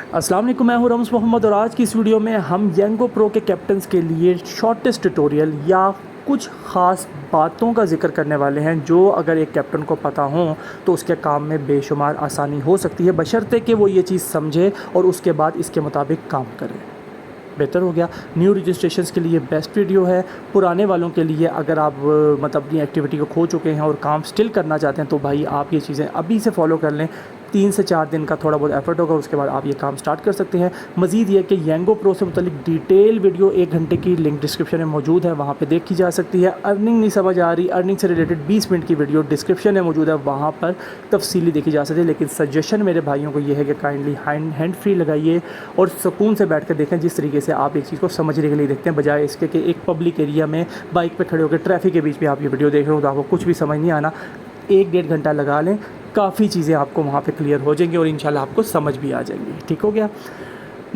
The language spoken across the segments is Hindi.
अस्सलाम वालेकुम, मैं हूं रम्ज़ मोहम्मद और आज की इस वीडियो में हम यांगो प्रो के कैप्टन्स के लिए शॉर्टेस्ट ट्यूटोरियल या कुछ ख़ास बातों का जिक्र करने वाले हैं जो अगर एक कैप्टन को पता हो तो उसके काम में बेशुमार आसानी हो सकती है, बशर्ते कि वो ये चीज़ समझे और उसके बाद इसके मुताबिक काम करे। बेहतर हो गया। न्यू रजिस्ट्रेशंस के लिए बेस्ट वीडियो है। पुराने वालों के लिए अगर आप मतलब अपनी एक्टिविटी को खो चुके हैं और काम स्टिल करना चाहते हैं तो भाई आप ये चीज़ें अभी से फॉलो कर लें। 3 से 4 दिन का थोड़ा बहुत एफर्ट होगा, उसके बाद आप ये काम स्टार्ट कर सकते हैं। मज़ीद ये कि यांगो प्रो से मुतल्लिक डिटेल वीडियो 1 घंटे की लिंक डिस्क्रिप्शन में मौजूद है, वहाँ पे देखी जा सकती है। अर्निंग नहीं समझ आ रही, अर्निंग से रिलेटेड 20 मिनट की वीडियो डिस्क्रिप्शन में मौजूद है, वहाँ पर तफसीली देखी जा सकती है। लेकिन सजेशन मेरे भाइयों को ये है कि काइंडली हैंड फ्री लगाइए और सुकून से बैठ कर देखें, जिस तरीके से आप एक चीज़ को समझने के लिए देखते हैं, बजाय इसके कि एक पब्लिक एरिया में बाइक पर खड़े होकर ट्रैफिक के बीच में आप ये वीडियो देख रहे हो तो आपको कुछ भी समझ नहीं आना। 1-1.5 घंटा लगा लें, काफ़ी चीज़ें आपको वहाँ पे क्लियर हो जाएंगी और इंशाल्लाह आपको समझ भी आ जाएंगी। ठीक हो गया।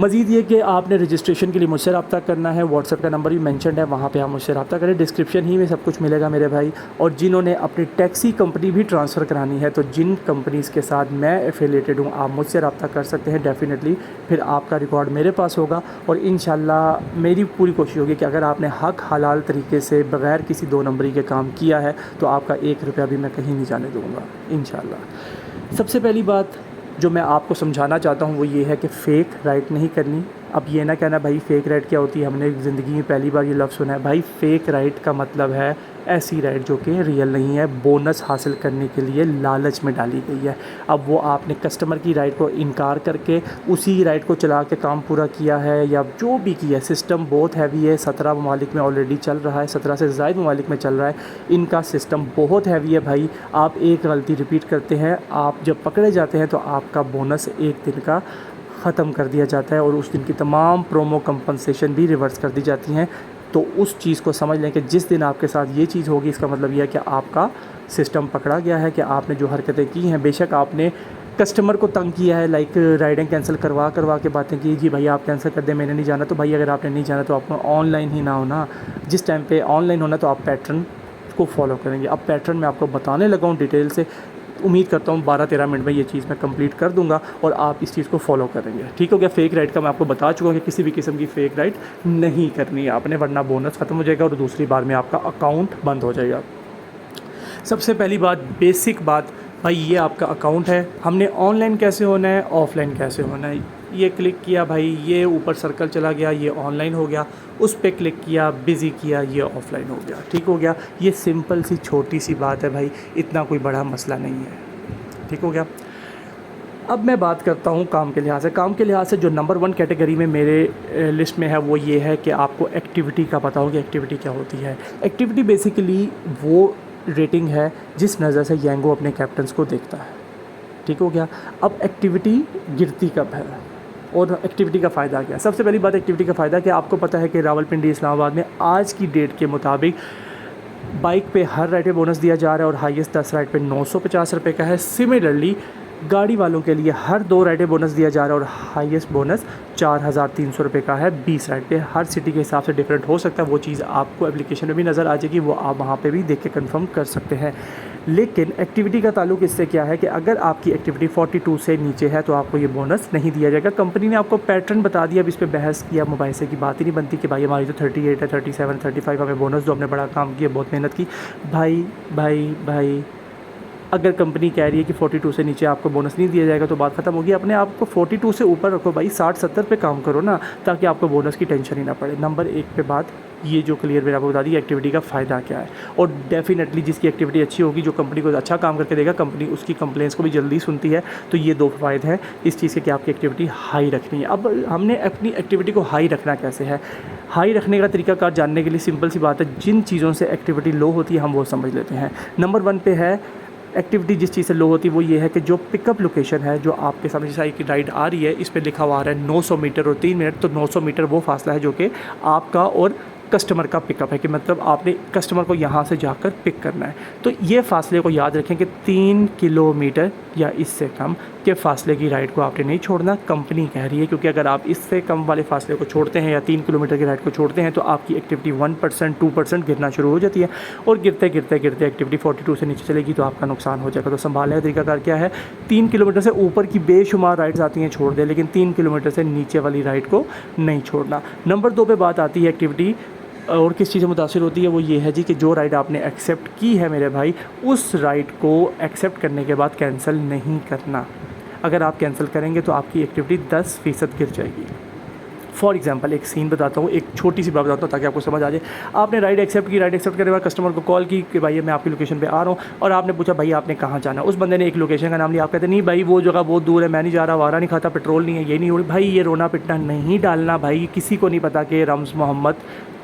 मज़ीद ये कि आपने रजिस्ट्रेशन के लिए मुझसे रब्ता करना है, व्हाट्सएप का नंबर भी मेंशन्ड है, वहाँ पे आप मुझसे रब्ता करें। डिस्क्रिप्शन ही में सब कुछ मिलेगा मेरे भाई। और जिन्होंने अपनी टैक्सी कंपनी भी ट्रांसफ़र करानी है तो जिन कंपनीज़ के साथ मैं एफिलिएटेड हूँ आप मुझसे रब्ता कर सकते हैं डेफ़िनेटली। फिर आपका रिकॉर्ड मेरे पास होगा और इंशाल्लाह मेरी पूरी कोशिश होगी कि अगर आपने हक हलाल तरीके से बग़ैर किसी 2 नंबरी के काम किया है तो आपका 1 रुपया भी मैं कहीं नहीं जाने दूँगा इंशाल्लाह। सबसे पहली बात जो मैं आपको समझाना चाहता हूँ वो ये है कि फ़ेक राइड नहीं करनी। अब ये ना कहना भाई फ़ेक राइड क्या होती है, हमने ज़िंदगी में पहली बार ये लफ्ज़ सुना है। भाई फ़ेक राइड का मतलब है ऐसी राइड जो कि रियल नहीं है, बोनस हासिल करने के लिए लालच में डाली गई है। अब वो आपने कस्टमर की राइड को इनकार करके उसी राइड को चला के काम पूरा किया है या जो भी किया है। सिस्टम बहुत हैवी है, 17 ममालिक में ऑलरेडी चल रहा है, 17 से ज़ायद ममालिक में चल रहा है। इनका सिस्टम बहुत हैवी है भाई। आप एक गलती रिपीट करते हैं, आप जब पकड़े जाते हैं तो आपका बोनस 1 दिन का ख़त्म कर दिया जाता है और उस दिन की तमाम प्रोमो कंपनसेशन भी रिवर्स कर दी जाती हैं। तो उस चीज़ को समझ लें कि जिस दिन आपके साथ ये चीज़ होगी इसका मतलब यह है कि आपका सिस्टम पकड़ा गया है, कि आपने जो हरकतें की हैं, बेशक आपने कस्टमर को तंग किया है, लाइक राइडें कैंसिल करवा के बातें की, जी भाई आप कैंसिल कर दें, मैंने नहीं जाना। तो भाई अगर आपने नहीं जाना तो आपको ऑनलाइन ही ना होना। जिस टाइम पे ऑनलाइन होना तो आप पैटर्न को फॉलो करेंगे। अब पैटर्न मैं आपको बताने लगा हूँ डिटेल से, उम्मीद करता हूँ 12-13 मिनट में ये चीज़ मैं कंप्लीट कर दूंगा और आप इस चीज़ को फॉलो करेंगे। ठीक हो गया। फ़ेक राइड का मैं आपको बता चुका हूँ कि किसी भी किस्म की फ़ेक राइड नहीं करनी है आपने, वरना बोनस ख़त्म हो जाएगा और दूसरी बार में आपका अकाउंट बंद हो जाएगा। सबसे पहली बात, बेसिक बात भाई, ये आपका अकाउंट है। हमने ऑनलाइन कैसे होना है, ऑफ़लाइन कैसे होना है। ये क्लिक किया भाई, ये ऊपर सर्कल चला गया, ये ऑनलाइन हो गया। उस पर क्लिक किया, बिज़ी किया, ये ऑफ़लाइन हो गया। ठीक हो गया। ये सिंपल सी छोटी सी बात है भाई, इतना कोई बड़ा मसला नहीं है। ठीक हो गया। अब मैं बात करता हूँ काम के लिहाज से। काम के लिहाज से जो नंबर 1 कैटेगरी में मेरे लिस्ट में है वो ये है कि आपको एक्टिविटी का पता हो कि एक्टिविटी क्या होती है। एक्टिविटी बेसिकली वो रेटिंग है जिस नज़र से यांगो अपने कैप्टन्स को देखता है। ठीक हो गया। अब एक्टिविटी गिरती कब है और एक्टिविटी का फ़ायदा क्या है। सबसे पहली बात, एक्टिविटी का फ़ायदा कि आपको पता है कि रावलपिंडी इस्लामाबाद में आज की डेट के मुताबिक बाइक पे हर राइड पे बोनस दिया जा रहा है और हाईएस्ट 10 राइड पे 950 रुपये का है। सिमिलरली गाड़ी वालों के लिए हर 2 राइडें बोनस दिया जा रहा है और हाईएस्ट बोनस 4300 रुपये का है 20 राइड पे। हर सिटी के हिसाब से डिफरेंट हो सकता है, वो चीज़ आपको एप्लीकेशन में भी नज़र आ जाएगी, वो आप वहाँ पे भी देख के कंफर्म कर सकते हैं। लेकिन एक्टिविटी का ताल्लुक इससे क्या है कि अगर आपकी एक्टिविटी 42 से नीचे है तो आपको ये बोनस नहीं दिया जाएगा। कंपनी ने आपको पैटर्न बता दिया। अब इस पर बहस किया मुबाहिसे की बात ही नहीं बनती कि भाई हमारी तो 38 है, 37, 35 हमें बोनस दो, हमने बड़ा काम किया, बहुत मेहनत की। भाई अगर कंपनी कह रही है कि 42 से नीचे आपको बोनस नहीं दिया जाएगा तो बात ख़त्म होगी। अपने आप को 42 से ऊपर रखो भाई, 60-70 पे काम करो ना, ताकि आपको बोनस की टेंशन ही ना पड़े। नंबर 1 पे बात ये जो क्लियर मैंने आपको बता दी एक्टिविटी का फ़ायदा क्या है। और डेफिनेटली जिसकी एक्टिविटी अच्छी होगी, जो कंपनी को अच्छा काम करके देगा, कंपनी उसकी कंप्लेंट्स को भी जल्दी सुनती है। तो ये 2 फ़ायदे हैं इस चीज़ के कि आपकी एक्टिविटी हाई रखनी है। अब हमने अपनी एक्टिविटी को हाई रखना कैसे है, हाई रखने का तरीकाकार जानने के लिए सिंपल सी बात है, जिन चीज़ों से एक्टिविटी लो होती है हम वो समझ लेते हैं। नंबर 1 पे है एक्टिविटी जिस चीज़ से लो होती है वो ये है कि जो पिकअप लोकेशन है, जो आपके सामने जैसा एक राइड आ रही है, इस पे लिखा हुआ आ रहा है 900 मीटर और 3 मिनट। तो 900 मीटर वो फासला है जो कि आपका और कस्टमर का पिकअप है, कि मतलब आपने कस्टमर को यहाँ से जाकर पिक करना है। तो ये फासले को याद रखें कि 3 किलोमीटर या इससे कम के फासले की राइड को आपने नहीं छोड़ना, कंपनी कह रही है, क्योंकि अगर आप इससे कम वाले फासले को छोड़ते हैं या 3 किलोमीटर की राइड को छोड़ते हैं तो आपकी एक्टिविटी 1% 2% गिरना शुरू हो जाती है, और गिरते गिरते गिरते एक्टिविटी 42 से नीचे चलेगी तो आपका नुकसान हो जाएगा। तो संभालने का तरीकाकार क्या है, 3 किलोमीटर से ऊपर की बेशुमार राइड्स आती हैं छोड़ दें, लेकिन 3 किलोमीटर से नीचे वाली राइड को नहीं छोड़ना। नंबर 2 पे बात आती है एक्टिविटी और किस चीज़ से मुतासिर होती है, वो ये है जी कि जो राइड आपने एक्सेप्ट की है मेरे भाई, उस राइड को एक्सेप्ट करने के बाद कैंसिल नहीं करना। अगर आप कैंसिल करेंगे तो आपकी एक्टिविटी 10% गिर जाएगी। फॉर एग्जांपल एक सीन बताता हूँ, एक छोटी सी बात बताता हूँ ताकि आपको समझ आ जाए। आपने राइड एक्सेप्ट की, राइड एक्सेप्ट करने के बाद कस्टमर को कॉल की कि भाई मैं आपकी लोकेशन पे आ रहा हूँ, और आपने पूछा भाई आपने कहाँ जाना। उस बंदे ने एक लोकेशन का नाम लिया, आप कहते नहीं भाई वो जगह बहुत दूर है, मैं नहीं जा रहा, वारा नहीं खाता, पेट्रोल नहीं है, ये नहीं हो रही। भाई ये रोना पिटना नहीं डालना भाई, किसी को नहीं पता कि रम्ज़ मोहम्मद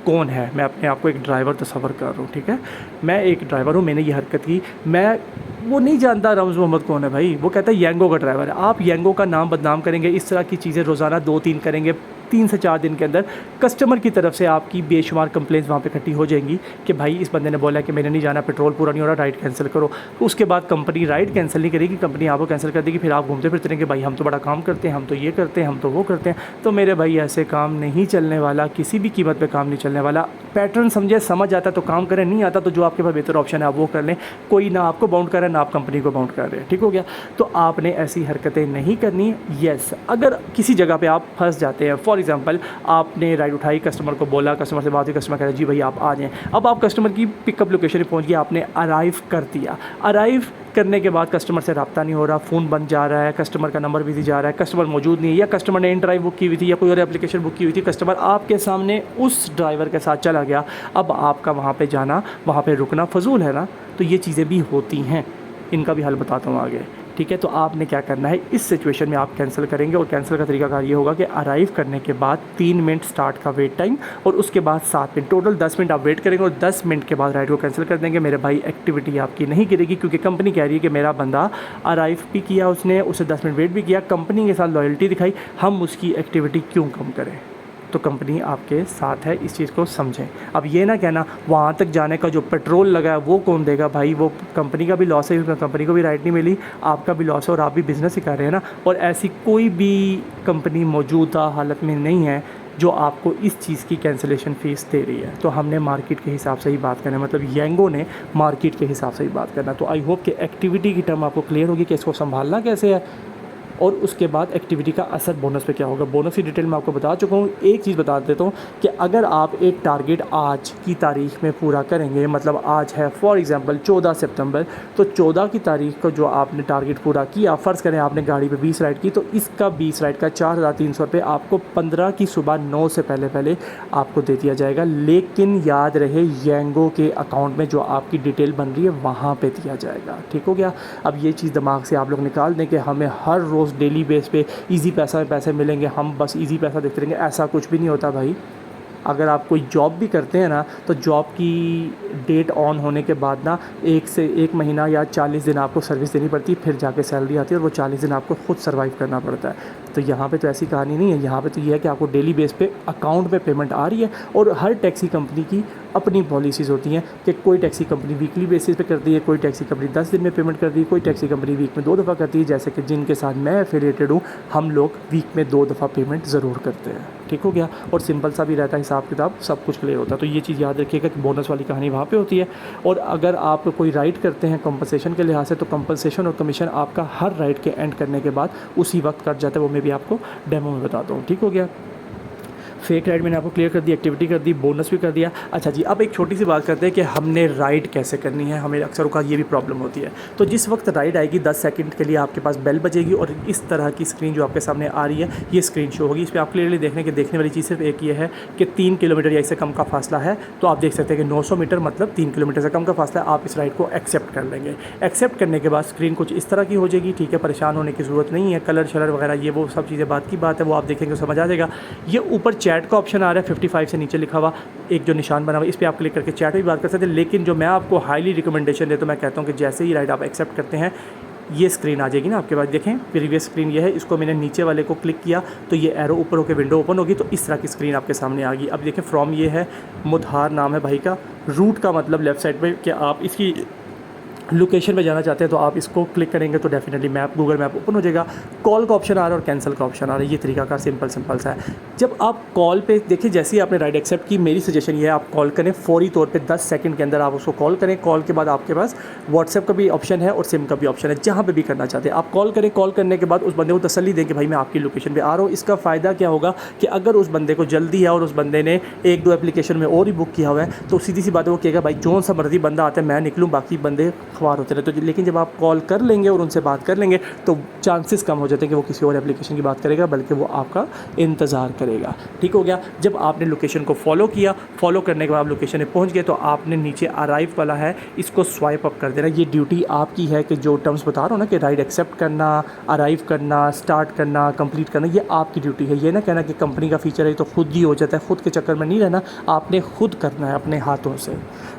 कौन है। मैं अपने आप को एक ड्राइवर तस्वर कर रहा हूँ, ठीक है, मैं एक ड्राइवर हूँ, मैंने ये हरकत की, मैं वो नहीं जानता रम्ज़ मोहम्मद कौन है भाई, वो कहता है येंगो का ड्राइवर है। आप येंगो का नाम बदनाम करेंगे, इस तरह की चीज़ें रोज़ाना 2-3 करेंगे, 3 से 4 दिन के अंदर कस्टमर की तरफ से आपकी बेशुमार कंप्लेंट्स वहाँ पे इकट्ठी हो जाएंगी कि भाई इस बंदे ने बोला कि मैंने नहीं जाना, पेट्रोल पूरा नहीं हो रहा, राइड कैंसिल करो। उसके बाद कंपनी राइड कैंसिल नहीं करेगी, कंपनी आपको कैंसिल कर देगी, फिर आप घूमते फिरते रहेंगे भाई हम तो बड़ा काम करते हैं, हम तो ये करते हैं, हम तो वो करते हैं। तो मेरे भाई ऐसे काम नहीं चलने वाला, किसी भी कीमत पर काम नहीं चलने वाला। पैटर्न समझे, समझ आता तो काम करें, नहीं आता तो जो आपके पास बेहतर ऑप्शन है आप वो कर लें। कोई ना आपको बाउंड कर रहा है ना आप कंपनी को बाउंड कर रहे हैं, ठीक हो गया। तो आपने ऐसी हरकतें नहीं करनी। येस, अगर किसी जगह पे आप फंस जाते हैं, फॉर एग्जांपल आपने राइड उठाई, कस्टमर को बोला, कस्टमर से बात हुई, कस्टमर कह रहा है जी भाई आप आ जाएँ। अब आप कस्टमर की पिकअप लोकेशन पर पहुँच गए, आपने अराइव कर दिया। अराइव करने के बाद कस्टमर से रब्ता नहीं हो रहा, फ़ोन बंद जा रहा है, कस्टमर का नंबर बिजी जा रहा है, कस्टमर मौजूद नहीं है, या कस्टमर ने इन ड्राइव बुक की हुई थी या कोई और एप्लीकेशन बुक की हुई थी, कस्टमर आपके सामने उस ड्राइवर के साथ चला गया। अब आपका वहाँ पे जाना, वहाँ पे रुकना फजूल है ना। तो ये चीज़ें भी होती हैं, इनका भी हल बताता हूँ आगे, ठीक है। तो आपने क्या करना है, इस सिचुएशन में आप कैंसिल करेंगे, और कैंसिल का तरीकाकार ये होगा कि अराइव करने के बाद 3 मिनट स्टार्ट का वेट टाइम, और उसके बाद 7 मिनट, टोटल 10 मिनट आप वेट करेंगे, और 10 मिनट के बाद राइड को कैंसिल कर देंगे। मेरे भाई एक्टिविटी आपकी नहीं गिरेगी, क्योंकि कंपनी कह रही है कि मेरा बंदा अराइव भी किया, उसने उसे 10 मिनट वेट भी किया, कंपनी के साथ लॉयल्टी दिखाई, हम उसकी एक्टिविटी क्यों कम करें। तो कंपनी आपके साथ है, इस चीज़ को समझें। अब ये ना कहना वहाँ तक जाने का जो पेट्रोल लगा है वो कौन देगा, भाई वो कंपनी का भी लॉस है, कंपनी को भी राइड नहीं मिली, आपका भी लॉस है, और आप भी बिज़नेस ही कर रहे हैं ना। और ऐसी कोई भी कंपनी मौजूदा हालत में नहीं है जो आपको इस चीज़ की कैंसिलेशन फ़ीस दे रही है। तो हमने मार्केट के हिसाब से ही बात करना है, मतलब येंगो ने मार्केट के हिसाब से ही बात करना। तो आई होप कि एक्टिविटी की टर्म आपको क्लियर होगी कि इसको संभालना कैसे है, और उसके बाद एक्टिविटी का असर बोनस पे क्या होगा। बोनस की डिटेल मैं आपको बता चुका हूँ। एक चीज़ बता देता हूँ कि अगर आप एक टारगेट आज की तारीख में पूरा करेंगे, मतलब आज है फॉर एग्जांपल 14 सितंबर, तो 14 की तारीख को जो आपने टारगेट पूरा किया, फ़र्ज़ करें आपने गाड़ी पे 20 राइड की, तो इसका 20 राइड का 4,300 रुपये आपको 15 की सुबह 9 से पहले आपको दे दिया जाएगा। लेकिन याद रहे येंगो के अकाउंट में जो आपकी डिटेल बन रही है वहाँ पर दिया जाएगा, ठीक हो गया। अब ये चीज़ दिमाग से आप लोग निकाल दें कि हमें हर रोज़ डेली बेस पे इजी पैसा में पैसे मिलेंगे, हम बस इजी पैसा देखते रहेंगे, ऐसा कुछ भी नहीं होता भाई। अगर आप कोई जॉब भी करते हैं ना, तो जॉब की डेट ऑन होने के बाद ना 1 से 1 महीना या 40 दिन आपको सर्विस देनी पड़ती है, फिर जाके सैलरी आती है, और वो 40 दिन आपको खुद सर्वाइव करना पड़ता है। तो यहाँ पे तो ऐसी कहानी नहीं है, यहाँ पे तो ये है कि आपको डेली बेस पे अकाउंट में पेमेंट आ रही है। और हर टैक्सी कंपनी की अपनी पॉलिसीज़ होती हैं कि कोई टैक्सी कंपनी वीकली बेसिस पे करती है, कोई टैक्सी कंपनी 10 दिन में पेमेंट करती है, कोई टैक्सी कंपनी वीक में 2 दफ़ा करती है। जैसे कि जिनके साथ मैं एफिलिएटेड हूँ, हम लोग वीक में 2 दफ़ा पेमेंट ज़रूर करते हैं, ठीक हो गया। और सिंपल सा भी रहता है हिसाब किताब, सब कुछ क्लियर होता है। तो ये चीज़ याद रखिएगा कि बोनस वाली कहानी वहाँ पे होती है। और अगर आप कोई राइड करते हैं कंपनसेशन के लिहाज से, तो कंपनसेशन और कमीशन आपका हर राइड के एंड करने के बाद उसी वक्त कट जाता है। वो मैं भी आपको डेमो में बताता हूँ, ठीक हो गया। फेक राइड मैंने आपको क्लियर कर दी, एक्टिविटी कर दी, बोनस भी कर दिया। अच्छा जी, अब एक छोटी सी बात करते हैं कि हमने राइड कैसे करनी है। हमें अक्सर का ये भी प्रॉब्लम होती है। तो जिस वक्त राइड आएगी 10 सेकंड के लिए आपके पास बेल बजेगी, और इस तरह की स्क्रीन जो आपके सामने आ रही है ये स्क्रीन शो होगी। इस पर आप क्लियरली देखने वाली चीज़ सिर्फ एक ये है कि 3 किलोमीटर या इससे कम का फासला है। तो आप देख सकते हैं कि 900 मीटर मतलब 3 किलोमीटर से कम का फासला है, आप इस राइड को एक्सेप्ट कर लेंगे। एक्सेप्ट करने के बाद स्क्रीन कुछ इस तरह की हो जाएगी, ठीक है, परेशान होने की ज़रूरत नहीं है। कलर शलर वगैरह ये वो सब चीज़ें बात की बात है, वो आप देखेंगे समझ आ जाएगा। ये ऊपर चैट का ऑप्शन आ रहा है 55 से नीचे लिखा हुआ एक जो निशान बना हुआ, इस पर आप क्लिक करके चैट भी बात कर सकते हैं। लेकिन जो मैं आपको हाईली रिकमेंडेशन देता हूँ, मैं कहता हूँ कि जैसे ही राइड आप एक्सेप्ट करते हैं ये स्क्रीन आ जाएगी ना आपके पास। देखें प्रीवियस स्क्रीन ये है, इसको मैंने नीचे वाले को क्लिक किया तो ये एरो ऊपर होकर विंडो ओपन होगी, तो इस तरह की स्क्रीन आपके सामने आ गई। अब देखें फ्रॉम ये है, मुधार नाम है भाई का, रूट का मतलब लेफ़्ट साइड में कि आप इसकी लोकेशन पे जाना चाहते हैं तो आप इसको क्लिक करेंगे तो definitely map, Google map open हो जाएगा। कॉल का ऑप्शन आ रहा है और कैंसिल का ऑप्शन आ रहा है। ये तरीका का सिंपल सा है। जब आप कॉल पे देखिए, जैसे ही आपने राइड एक्सेप्ट की, मेरी सजेशन ये है आप कॉल करें फौरी तौर पे, 10 सेकंड के अंदर आप उसको कॉल करें। कॉल के बाद आपके पास व्हाट्सएप का भी ऑप्शन है और सिम का भी ऑप्शन है, जहाँ पे भी करना चाहते हैं आप कॉल करें। कॉल करने के बाद उस बंदे को तसल्ली दें कि भाई मैं आपकी लोकेशन पे आ रहा हूँ। इसका फ़ायदा क्या होगा कि अगर उस बंदे को जल्दी है और उस बंदे ने 1-2 एप्लीकेशन में और ही बुक किया हुआ है तो सीधी सी बात है वो कहेगा भाई जो सा मर्जी बंदा आता है मैं निकलूँ, बाकी बंदे ख्वार होते रहे। तो लेकिन जब आप कॉल कर लेंगे और उनसे बात कर लेंगे तो चांसेस कम हो जाते हैं कि वो किसी और एप्लीकेशन की बात करेगा, बल्कि वो आपका इंतज़ार करेगा। ठीक हो गया। जब आपने लोकेशन को फॉलो किया, फॉलो करने के बाद आप लोकेशन पे पहुंच गए तो आपने नीचे अराइव वाला है, इसको स्वाइप अप कर देना। ये ड्यूटी आपकी है कि जो टर्म्स बता रहा हूँ ना कि राइड एक्सेप्ट करना, अराइव करना, स्टार्ट करना, कंप्लीट करना, ये आपकी ड्यूटी है। ये ना कहना कि कंपनी का फीचर है तो खुद ही हो जाता है, खुद के चक्कर में नहीं रहना, आपने खुद करना है अपने हाथों से।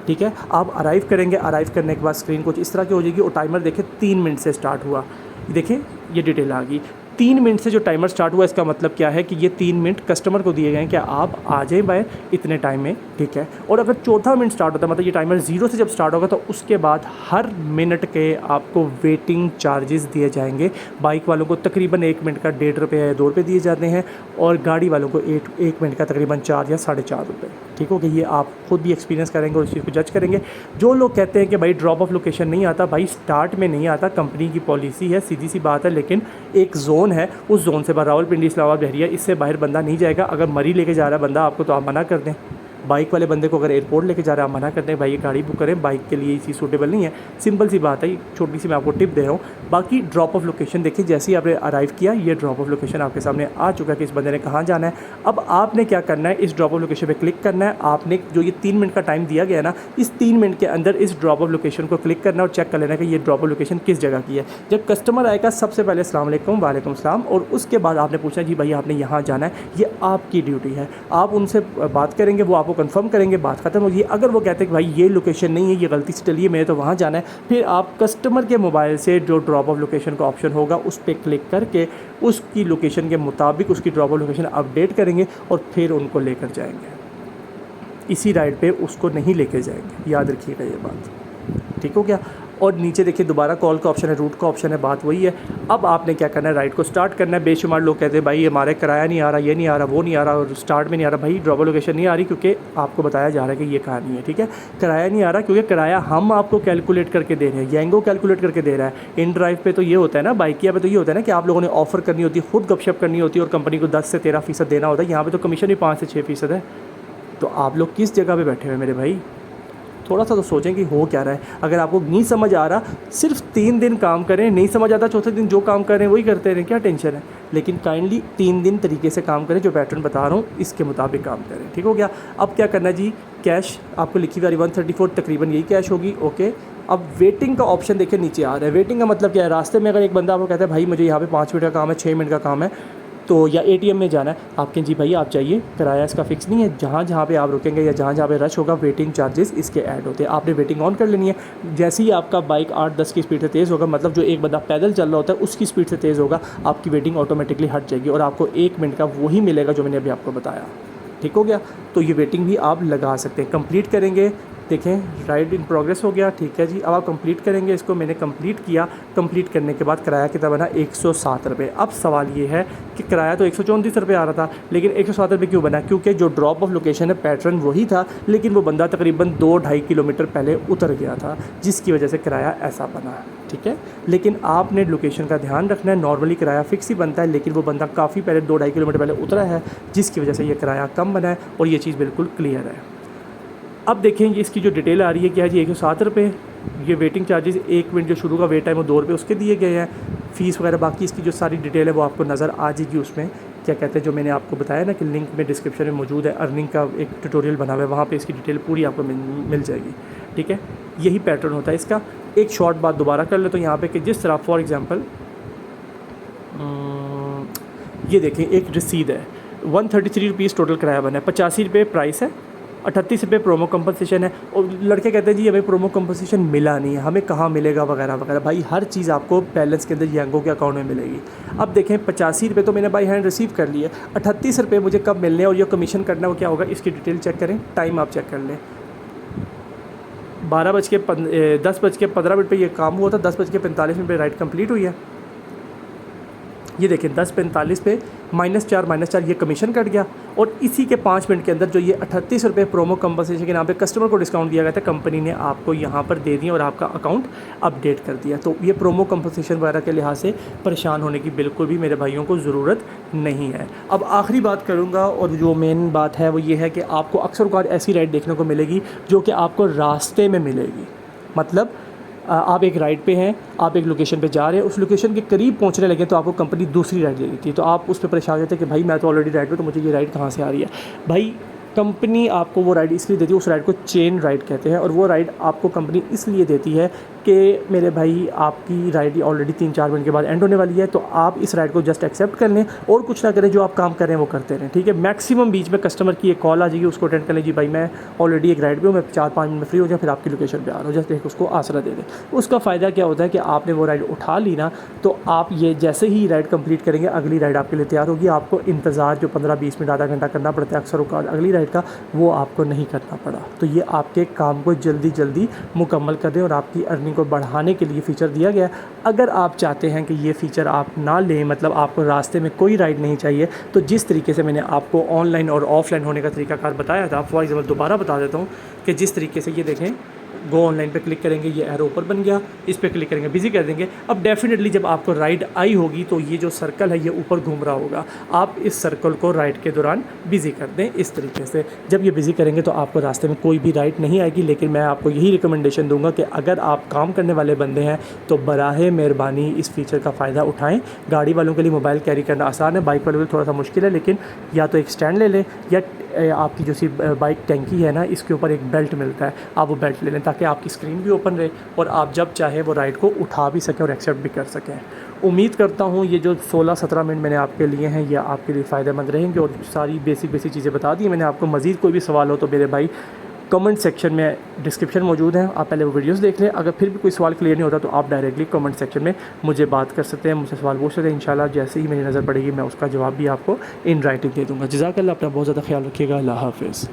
ठीक है। आप अराइव करेंगे, अराइव करने के बाद स्क्रीन कुछ इस तरह की हो जाएगी और टाइमर देखें 3 मिनट से स्टार्ट हुआ। देखें ये डिटेल आ गई 3 मिनट से जो टाइमर स्टार्ट हुआ। इसका मतलब क्या है कि ये 3 मिनट कस्टमर को दिए गए हैं कि आप आ जाए बाय इतने टाइम में। ठीक है। और अगर चौथा मिनट स्टार्ट होता है, मतलब ये टाइमर 0 से जब स्टार्ट होगा तो उसके बाद हर मिनट के आपको वेटिंग चार्जेस दिए जाएंगे। बाइक वालों को तकरीबन 1 मिनट का ₹1.5 या ₹2 दिए जाते हैं और गाड़ी वालों को 1 मिनट का तकरीबन 4 या ₹4.5। ठीक हो गया। ये आप खुद भी एक्सपीरियंस करेंगे और इस चीज़ को जज करेंगे। जो लोग कहते हैं कि भाई ड्रॉप ऑफ लोकेशन नहीं आता, भाई स्टार्ट में नहीं आता, कंपनी की पॉलिसी है, सीधी सी बात है। लेकिन एक जोन है, उस जोन से बाहर रावलपिंडी, इस्लामाबाद, बहरिया, इससे बाहर बंदा नहीं जाएगा। अगर मरी लेके जा रहा है बंदा आपको तो आप मना कर दें। बाइक वाले बंदे को अगर एयरपोर्ट लेके जा रहा है आप मना करते हैं भाई ये गाड़ी बुक करें, बाइक के लिए ये चीज़ सूटेबल नहीं है। सिंपल सी बात है, छोटी सी मैं आपको टिप दे रहा हूँ। बाकी ड्रॉप ऑफ लोकेशन देखिए, जैसे ही आपने अराइव किया ये ड्रॉप ऑफ लोकेशन आपके सामने आ चुका है कि इस बंदे ने कहाँ जाना है। अब आपने क्या करना है, इस ड्रॉप ऑफ लोकेशन पे क्लिक करना है। आपने जो ये 3 मिनट का टाइम दिया गया है ना, इस 3 मिनट के अंदर इस ड्रॉप ऑफ लोकेशन को क्लिक करना और चेक कर लेना कि ये ड्रॉप ऑफ लोकेशन किस जगह की है। जब कस्टमर आएगा सबसे पहले अस्सलाम वालेकुम, वालेकुम सलाम, और उसके बाद आपने पूछना जी भाई आपने यहाँ जाना है। ये आपकी ड्यूटी है। आप उनसे बात करेंगे, वो आपको कन्फर्म करेंगे, बात खत्म होगी। अगर वो कहते हैं कि भाई ये लोकेशन नहीं है, ये गलती से चलिए मेरे तो वहाँ जाना है, फिर आप कस्टमर के मोबाइल से जो ड्रॉप ऑफ लोकेशन का ऑप्शन होगा उस पर क्लिक करके उसकी लोकेशन के मुताबिक उसकी ड्रॉप ऑफ लोकेशन अपडेट करेंगे और फिर उनको लेकर जाएंगे। इसी राइड पे उसको नहीं लेके जाएंगे, याद रखिएगा ये बात। ठीक हो गया। और नीचे देखिए दोबारा कॉल का ऑप्शन है, रूट का ऑप्शन है, बात वही है। अब आपने क्या करना है, राइड को स्टार्ट करना है। बेशुमार लोग कहते हैं भाई हमारे किराया नहीं आ रहा, ये नहीं आ रहा, वो नहीं आ रहा, और स्टार्ट में नहीं आ रहा। भाई ड्रॉप लोकेशन नहीं आ रही क्योंकि आपको बताया जा रहा है कि ये कहानी है। ठीक है। किराया नहीं आ रहा क्योंकि किराया हम आपको कैलकुलेट करके दे रहे हैं, येंगो कैलकुलेट करके दे रहा है। इन ड्राइव पे तो ये होता है ना, बाइकिया पे तो ये होता है ना कि आप लोगों ने ऑफर करनी होती है, खुद गपशप करनी होती है और कंपनी को 10 से 13% देना होता है। यहाँ पर तो कमीशन भी 5 से 6% है। तो आप लोग किस जगह पर बैठे हुए मेरे भाई, थोड़ा सा तो सोचें कि हो क्या रहा है। अगर आपको नहीं समझ आ रहा, सिर्फ 3 दिन काम करें, नहीं समझ आता चौथे दिन जो काम करें वही करते रहें, क्या टेंशन है। लेकिन काइंडली 3 दिन तरीके से काम करें, जो पैटर्न बता रहा हूँ इसके मुताबिक काम करें। ठीक हो गया। अब क्या करना जी, कैश आपको लिखी हुई 134 तकरीबन यही कैश होगी। ओके। अब वेटिंग का ऑप्शन देखिए नीचे आ रहा है। वेटिंग का मतलब क्या है, रास्ते में अगर एक बंदा आपको कहता है भाई मुझे यहाँ पे 5 मिनट का काम है, 6 मिनट का काम है, तो या ATM में जाना है, आप कहें जी भाई आप चाहिए, किराया इसका फिक्स नहीं है, जहाँ जहाँ पे आप रुकेंगे या जहाँ जहाँ पे रश होगा वेटिंग चार्जेस इसके ऐड होते हैं। आपने वेटिंग ऑन कर लेनी है। जैसे ही आपका बाइक 8-10 की स्पीड से तेज़ होगा, मतलब जो एक बंदा पैदल चल रहा होता है उसकी स्पीड से तेज़ होगा, आपकी वेटिंग ऑटोमेटिकली हट जाएगी और आपको 1 मिनट का वही मिलेगा जो मैंने अभी आपको बताया। ठीक हो गया। तो ये वेटिंग भी आप लगा सकते हैं। कंप्लीट करेंगे, देखें राइड इन प्रोग्रेस हो गया। ठीक है जी। अब आप कंप्लीट करेंगे, इसको मैंने कंप्लीट किया। कंप्लीट करने के बाद किराया कितना बना, 107 रुपये। अब सवाल ये है कि किराया तो 134 रुपये आ रहा था, लेकिन 107 रुपये क्यों बना, क्योंकि जो ड्रॉप ऑफ लोकेशन है पैटर्न वही था, लेकिन वो बंदा तकरीबन 2-2.5 किलोमीटर पहले उतर गया था, जिसकी वजह से किराया ऐसा बना है। ठीक है। लेकिन आपने लोकेशन का ध्यान रखना है। नॉर्मली किराया फिक्स ही बनता है, लेकिन वो बंदा काफ़ी पहले 2-2.5 किलोमीटर पहले उतरा है, जिसकी वजह से ये किराया कम बना है और ये चीज़ बिल्कुल क्लियर है। अब देखेंगे इसकी जो डिटेल आ रही है क्या है जी, 107 रुपये। ये वेटिंग चार्जेस 1 मिनट जो शुरू का वेट टाइम वो 2 रुपये उसके दिए गए हैं। फ़ीस वगैरह बाकी इसकी जो सारी डिटेल है वो आपको नज़र आ जाएगी उसमें, क्या कहते हैं, जो मैंने आपको बताया ना कि लिंक में डिस्क्रिप्शन में मौजूद है, अर्निंग का एक ट्यूटोरियल बना हुआ है, वहाँ पे इसकी डिटेल पूरी आपको मिल जाएगी। ठीक है। यही पैटर्न होता है इसका। एक शॉर्ट बात दोबारा कर ले तो यहाँ पे कि जिस तरह फॉर एग्ज़ाम्पल ये देखें एक रसीद है, 133 रुपीज़ टोटल किराया बना है, 85 रुपये प्राइस है, 38 रुपये प्रोमो कंपनसेशन है। और लड़के कहते हैं जी हमें प्रोमो कंपनसेशन मिला नहीं है, हमें कहाँ मिलेगा वगैरह वगैरह। भाई हर चीज़ आपको बैलेंस के अंदर येंगो के अकाउंट में मिलेगी। अब देखें 85 रुपये तो मैंने बाई हैंड रिसीव कर लिए, 38 रुपये मुझे कब मिलने और ये कमीशन करना वो क्या होगा, इसकी डिटेल चेक करें, टाइम आप चेक कर लें। 10:15 पे ये काम हुआ था, 10:45 पे राइड कंप्लीट हुई है। ये देखिए 10:45 पे -4 ये कमीशन कट गया, और इसी के 5 मिनट के अंदर जो ये 38 रुपये प्रोमो कंपनसेशन के नाम पे कस्टमर को डिस्काउंट दिया गया था, कंपनी ने आपको यहाँ पर दे दिया और आपका अकाउंट अपडेट कर दिया। तो ये प्रोमो कंपनसेशन वगैरह के लिहाज से परेशान होने की बिल्कुल भी मेरे भाइयों को ज़रूरत नहीं है। अब आखिरी बात करूँगा, और जो मेन बात है वो ये है कि आपको अक्सर औक़ात ऐसी राइड देखने को मिलेगी जो कि आपको रास्ते में मिलेगी। मतलब आप एक राइड पे हैं, आप एक लोकेशन पे जा रहे हैं, उस लोकेशन के करीब पहुंचने लगे तो आपको कंपनी दूसरी राइड दे देती है। तो आप उस पर परेशान हो जाते हैं कि भाई मैं तो ऑलरेडी राइड पे, तो मुझे ये राइड कहाँ से आ रही है। भाई कंपनी आपको वो राइड इसलिए देती है, उस राइड को चेन राइड कहते हैं, और वो राइड आपको कंपनी इसलिए देती है कि मेरे भाई आपकी राइड ऑलरेडी 3-4 मिनट के बाद एंड होने वाली है, तो आप इस राइड को जस्ट एक्सेप्ट कर लें और कुछ ना करें, जो आप काम कर रहे हैं वो करते रहें, ठीक है। मैक्सिमम बीच में कस्टमर की एक कॉल आ जाएगी, उसको अटेंड कर लें, जी भाई मैं ऑलरेडी एक राइड पे हूँ, मैं 4-5 मिनट में फ्री हो जाऊँ, फिर आपकी लोकेशन पे आ रहा हूँ, जस्ट एक उसको आसरा दे दें। उसका फ़ायदा क्या होता है कि आपने वो राइड उठा ली ना, तो आप ये जैसे ही राइड कंप्लीट करेंगे अगली राइड आपके लिए तैयार होगी। आपको इंतज़ार जो 15-20 मिनट आधा घंटा करना पड़ता है अक्सर औक़ात अगली राइड का, वो आपको नहीं करना पड़ा। तो ये आपके काम को जल्दी मुकम्मल कर दें और आपकी अर्निंग को बढ़ाने के लिए फ़ीचर दिया गया है। अगर आप चाहते हैं कि ये फ़ीचर आप ना लें, मतलब आपको रास्ते में कोई राइड नहीं चाहिए, तो जिस तरीके से मैंने आपको ऑनलाइन और ऑफ़लाइन होने का तरीकाकार बताया था, फॉर एग्जाम्पल दोबारा बता देता हूँ कि जिस तरीके से ये देखें, गो ऑनलाइन पे क्लिक करेंगे, ये एरो ऊपर बन गया, इस पे क्लिक करेंगे, बिज़ी कर देंगे। अब डेफिनेटली जब आपको राइड आई होगी तो ये जो सर्कल है ये ऊपर घूम रहा होगा, आप इस सर्कल को राइड के दौरान बिज़ी कर दें इस तरीके से। जब ये बिज़ी करेंगे तो आपको रास्ते में कोई भी राइड नहीं आएगी। लेकिन मैं आपको यही रिकमेंडेशन दूंगा कि अगर आप काम करने वाले बंदे हैं तो बराहे मेहरबानी इस फीचर का फ़ायदा उठाएँ। गाड़ी वालों के लिए मोबाइल कैरी करना आसान है, बाइक वालों के लिए थोड़ा सा मुश्किल है, लेकिन या तो एक स्टैंड ले लें या आपकी जो सी बाइक टैंकी है ना, इसके ऊपर एक बेल्ट मिलता है, आप वो बेल्ट ले लें ताकि आपकी स्क्रीन भी ओपन रहे और आप जब चाहे वो राइड को उठा भी सकें और एक्सेप्ट भी कर सकें। उम्मीद करता हूँ ये जो 16-17 मिनट मैंने आपके लिए हैं ये आपके लिए फ़ायदेमंद रहेंगे, और सारी बेसिक चीज़ें बता दी मैंने आपको। मज़ीद कोई भी सवाल हो तो मेरे भाई कमेंट सेक्शन में डिस्क्रिप्शन मौजूद है, आप पहले वो वीडियोस देख लें। अगर फिर भी कोई सवाल क्लियर नहीं होता तो आप डायरेक्टली कमेंट सेक्शन में मुझे बात कर सकते हैं, मुझसे सवाल पूछ सकते हैं। इंशाल्लाह जैसे ही मेरी नज़र पड़ेगी मैं उसका जवाब भी आपको इन राइटिंग दे दूँगा। जज़ाकल्लाह, अपना बहुत ज़्यादा ख्याल रखिएगा। अल्लाह हाफ़िज़।